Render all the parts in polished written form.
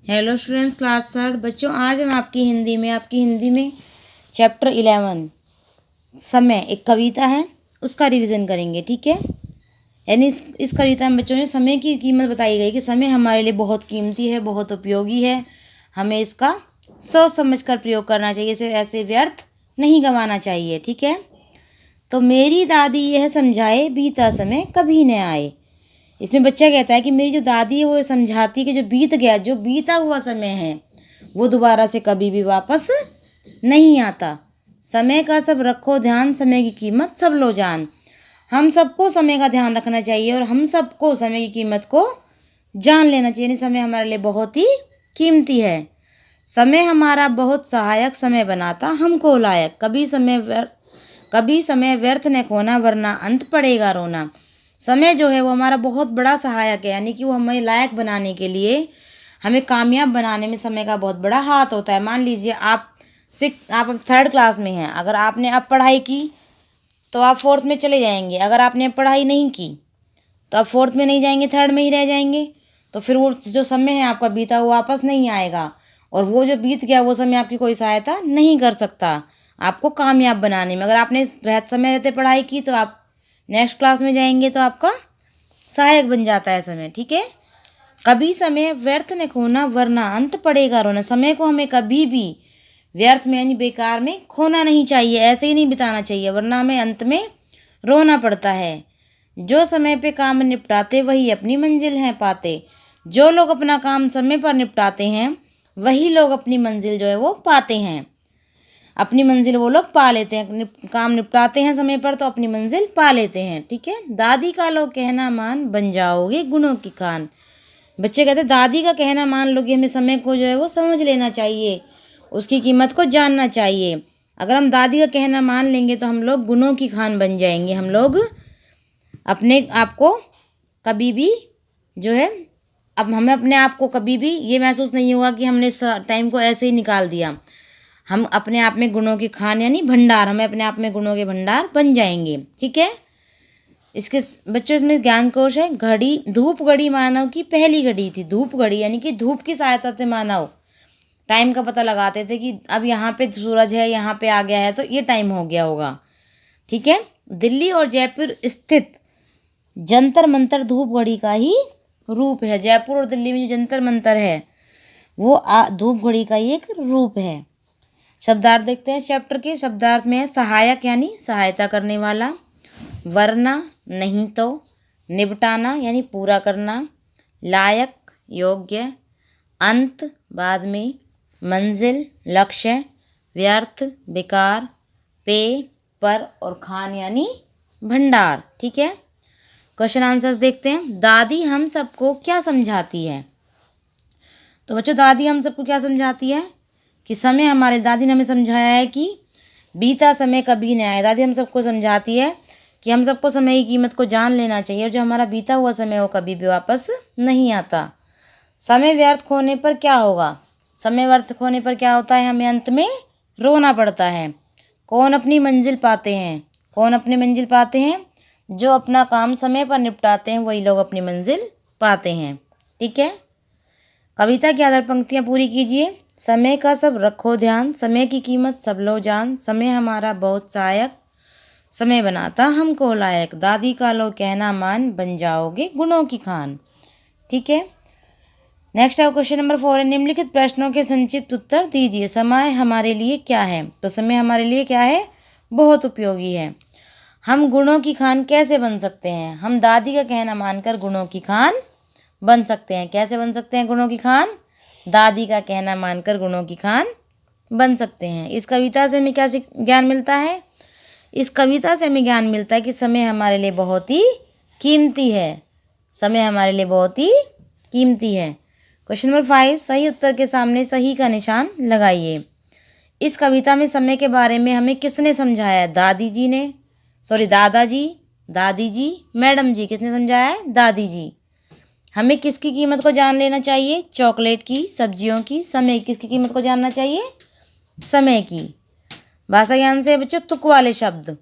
Hello students, class third बच्चों, आज हम आपकी हिंदी में चैप्टर 11 समय एक कविता है उसका रिवीजन करेंगे। ठीक है, यानी इस कविता में बच्चों ने समय की कीमत बताई गई कि समय हमारे लिए बहुत कीमती है, बहुत उपयोगी है। हमें इसका सोच समझ कर प्रयोग करना चाहिए, इसे ऐसे व्यर्थ नहीं गंवाना चाहिए। ठीक है, तो मेरी दादी यह समझाए बीता समय कभी न आए। इसमें बच्चा कहता है कि मेरी जो दादी है वो समझाती है कि जो बीत गया, जो बीता हुआ समय है वो दोबारा से कभी भी वापस नहीं आता। समय का सब रखो ध्यान, समय की कीमत सब लो जान। हम सबको समय का ध्यान रखना चाहिए और हम सबको समय की कीमत को जान लेना चाहिए। यानी समय हमारे लिए बहुत ही कीमती है। समय हमारा बहुत सहायक, समय बनाता हमको लायक। कभी समय व्यर्थ न खोना, वरना अंत पड़ेगा रोना। समय जो है वो हमारा बहुत बड़ा सहायक है, यानी कि वो हमें लायक बनाने के लिए, हमें कामयाब बनाने में समय का बहुत बड़ा हाथ होता है। मान लीजिए आप अब थर्ड क्लास में हैं। अगर आपने अब पढ़ाई की तो आप फोर्थ में चले जाएंगे। अगर आपने अब पढ़ाई नहीं की तो आप फोर्थ में नहीं जाएंगे, थर्ड में ही रह जाएंगे। तो फिर वो जो समय है आपका बीता वो वापस नहीं आएगा, और वो जो बीत गया वो समय आपकी कोई सहायता नहीं कर सकता आपको कामयाब बनाने में। अगर आपने समय रहते पढ़ाई की तो आप नेक्स्ट क्लास में जाएंगे तो आपका सहायक बन जाता है समय। ठीक है, कभी समय व्यर्थ न खोना, वरना अंत पड़ेगा रोना। समय को हमें कभी भी व्यर्थ में यानी बेकार में खोना नहीं चाहिए, ऐसे ही नहीं बिताना चाहिए, वरना हमें अंत में रोना पड़ता है। जो समय पे काम निपटाते वही अपनी मंजिल हैं पाते। जो लोग अपना काम समय पर निपटाते हैं वही लोग अपनी मंजिल जो है वो पाते हैं। अपनी मंजिल वो लोग पा लेते हैं, काम निपटाते हैं समय पर तो अपनी मंजिल पा लेते हैं। ठीक है, दादी का लो कहना मान, बन जाओगे गुणों की खान। बच्चे कहते हैं दादी का कहना मान लोगे, हमें समय को जो है वो समझ लेना चाहिए, उसकी कीमत को जानना चाहिए। अगर हम दादी का कहना मान लेंगे तो हम लोग गुणों की खान बन जाएंगे। हम लोग अपने आप को कभी भी जो है, अब हमें अपने आप को कभी भी ये महसूस नहीं होगा कि हमने टाइम को ऐसे ही निकाल दिया। हम अपने आप में गुणों की खान यानी भंडार, हमें अपने आप में गुणों के भंडार बन जाएंगे। ठीक है, इसके बच्चों इसमें ज्ञान कोश है। घड़ी, धूप घड़ी मानव की पहली घड़ी थी। धूप घड़ी यानी कि धूप की सहायता से मानव टाइम का पता लगाते थे कि अब यहाँ पे सूरज है, यहाँ पे आ गया है तो ये टाइम हो गया होगा। ठीक है, दिल्ली और जयपुर स्थित जंतर मंतर धूप घड़ी का ही रूप है। जयपुर और दिल्ली में जो जंतर मंतर है वो धूप घड़ी का ही एक रूप है। शब्दार्थ देखते हैं चैप्टर के। शब्दार्थ में है सहायक यानी सहायता करने वाला, वरना नहीं तो, निपटाना यानी पूरा करना, लायक योग्य, अंत बाद में, मंजिल लक्ष्य, व्यर्थ बेकार, पे पर, और खान यानी भंडार। ठीक है, क्वेश्चन आंसर्स देखते हैं। दादी हम सबको क्या समझाती है? तो बच्चों दादी हम सबको क्या समझाती है कि समय हमारे, दादी ने हमें समझाया है कि बीता समय कभी नहीं आए। दादी हम सबको समझाती है कि हम सबको समय की कीमत को जान लेना चाहिए, और जो हमारा बीता हुआ समय वो कभी भी वापस नहीं आता। समय व्यर्थ खोने पर क्या होगा? समय व्यर्थ खोने पर क्या होता है? हमें अंत में रोना पड़ता है। कौन अपनी मंजिल पाते हैं? कौन अपनी मंजिल पाते हैं? जो अपना काम समय पर निपटाते हैं वही लोग अपनी मंजिल पाते हैं। ठीक है, कविता की आधार पंक्तियाँ पूरी कीजिए। समय का सब रखो ध्यान, समय की कीमत सब लो जान। समय हमारा बहुत सहायक, समय बनाता हमको लायक। दादी का लो कहना मान, बन जाओगे गुणों की खान। ठीक है, नेक्स्ट है क्वेश्चन नंबर 4 है, निम्नलिखित प्रश्नों के संक्षिप्त उत्तर दीजिए। समय हमारे लिए क्या है? तो समय हमारे लिए क्या है? बहुत उपयोगी है। हम गुणों की खान कैसे बन सकते हैं? हम दादी का कहना मानकर गुणों की खान बन सकते हैं। कैसे बन सकते हैं गुणों की खान? दादी का कहना मानकर गुणों की खान बन सकते हैं। इस कविता से हमें क्या ज्ञान मिलता है? इस कविता से हमें ज्ञान मिलता है कि समय हमारे लिए बहुत ही कीमती है। समय हमारे लिए बहुत ही कीमती है। क्वेश्चन नंबर 5, सही उत्तर के सामने सही का निशान लगाइए। इस कविता में समय के बारे में हमें किसने समझाया? दादी जी ने, दादाजी, दादी जी, मैडम जी। किसने समझाया है? दादी जी। हमें किसकी कीमत को जान लेना चाहिए? चॉकलेट की, सब्जियों की, समय। किसकी कीमत को जानना चाहिए? समय की। भाषा ज्ञान से बच्चों तुक वाले शब्द।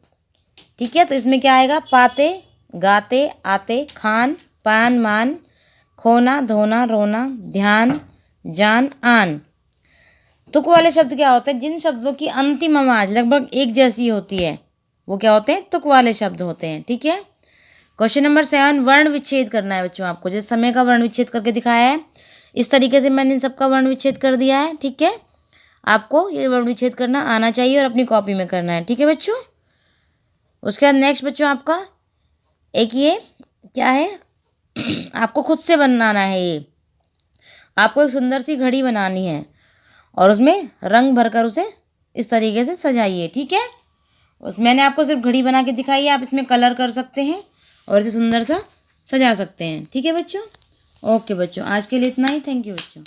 ठीक है, तो इसमें क्या आएगा? पाते, गाते, आते, खान, पान, मान, खोना, धोना, रोना, ध्यान, जान, आन। तुक वाले शब्द क्या होते हैं? जिन शब्दों की अंतिम आवाज लगभग एक जैसी होती है वो क्या होते हैं? तुक वाले शब्द होते हैं। ठीक है। क्वेश्चन नंबर 7, वर्ण विच्छेद करना है बच्चों आपको। जैसे समय का वर्ण विच्छेद करके दिखाया है, इस तरीके से मैंने इन सबका वर्ण विच्छेद कर दिया है। ठीक है। आपको ये वर्ण विच्छेद करना आना चाहिए और अपनी कॉपी में करना है। ठीक है बच्चों। उसके बाद नेक्स्ट बच्चों आपका एक ये क्या है आपको खुद से बनाना है। ये आपको एक सुंदर सी घड़ी बनानी है और उसमें रंग भरकर उसे इस तरीके से सजाइए। ठीक है। मैंने आपको सिर्फ घड़ी बना के दिखाई है, आप इसमें कलर कर सकते हैं और इसे सुंदर सा सजा सकते हैं। ठीक है बच्चों। ओके बच्चों, आज के लिए इतना ही। थैंक यू बच्चों।